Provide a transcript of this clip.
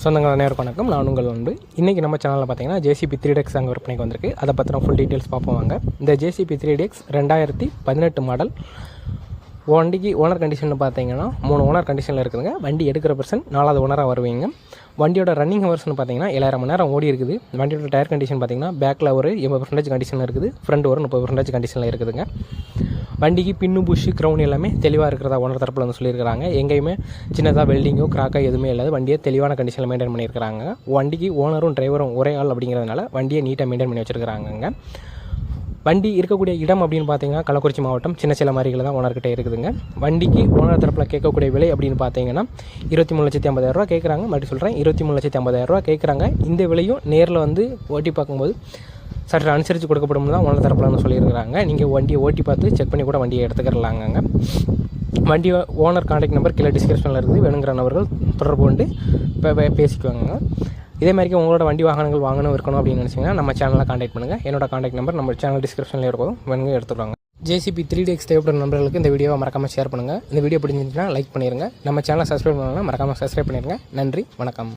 சொந்தங்கள் அனைவருக்கும் வணக்கம். நான் உங்கள் வந்து இன்றைக்கி நம்ம சேனலில் பார்த்தீங்கன்னா ஜேசிபி 3DX அங்கே விற்பனைக்கு வந்திருக்கு. அதை பற்றின ஃபுல் டீட்டெயில்ஸ் பார்ப்போம் வாங்க. இந்த ஜேசிபி 3DX 2018 மாடல். வண்டிக்கு ஓனர் கண்டிஷன் பார்த்தீங்கன்னா 3 ஓனர் கண்டிஷனில் இருக்குதுங்க. வண்டி எடுக்கிற பர்சன் 4வது ஓனராக வருவீங்க. வண்டியோட ரன்னிங் ஹவர்ஸ்னு பார்த்தீங்கன்னா 7000 மணி நேரம் ஓடி இருக்குது. வண்டியோட டயர் கண்டிஷன் பார்த்தீங்கன்னா பேக்கில் ஒரு 80% கண்டிஷனில் இருக்குது, ஃப்ரண்ட் ஒரு 30% கண்டிஷனில் இருக்குதுங்க. வண்டிக்கு பின்னு புஷ் க்ரௌன் எல்லாமே தெளிவாக இருக்கிறதா ஓனர் தரப்பில் வந்து சொல்லியிருக்கிறாங்க. எங்கேயுமே சின்னதாக வெல்டிங்கோ கிராக்கோ எதுவுமே இல்லாத வண்டியை தெளிவான கண்டிஷனில் மெயின்டைன் பண்ணியிருக்கிறாங்க. வண்டிக்கு ஓனரும் டிரைவரும் ஒரே ஆள் அப்படிங்கிறதுனால வண்டியை நீட்டாக மெயின்டைன் பண்ணி வச்சுருக்கிறாங்க. வண்டி இருக்கக்கூடிய இடம் அப்படின்னு பார்த்தீங்கன்னா கள்ளக்குறிச்சி மாவட்டம் சின்ன மாதிரிகள் தான் ஓனர்கிட்ட இருக்குதுங்க. வண்டிக்கு ஓனர் தரப்பில் கேட்கக்கூடிய விலை அப்படின்னு பார்த்தீங்கன்னா 23,50,000 கேட்குறாங்க. மறுபடியும் சொல்கிறேன், 23,50,000 கேட்குறாங்க. இந்த விலையும் நேரில் வந்து ஓட்டி பார்க்கும்போது சற்று அனுசரித்து கொடுக்கப்படும் தான் ஓனர் தரப்பில்னு சொல்லியிருக்கிறாங்க. நீங்கள் வண்டியை ஓட்டி பார்த்து செக் பண்ணி கூட வண்டியை எடுத்துக்கிறலாங்க. வண்டி ஓனர் கான்டாக்ட் நம்பர் கீழே டிஸ்கிரிப்ஷனில் இருக்குது. வேணுங்கிற நபர்கள் தொடர்பு கொண்டு பேசிக்குவாங்க. இதே மாதிரி உங்களோட வண்டி வாகனங்கள் வாங்கணும் இருக்கணும் அப்படின்னு நினச்சிங்கன்னா நம்ம சேனலில் கான்டாக்ட் பண்ணுங்கள். என்னோட கான்டாக்ட் நம்பர் நம்ம சேனல் டிஸ்கிரிப்ஷனில் இருக்கும், வேணுங்க எடுத்துக்கலாங்க. ஜேசிபி 3DX தேவைப்படுற நம்பர்களுக்கு இந்த வீடியோவை மறக்காமல் ஷேர் பண்ணுங்கள். இந்த வீடியோ பிடிச்சிருந்துச்சுன்னா லைக் பண்ணிடுங்க. நம்ம சேனலை சப்ஸ்கிரைப் பண்ணலாம், மறக்காமல் சப்ஸ்கிரைப் பண்ணிடுங்க. நன்றி, வணக்கம்.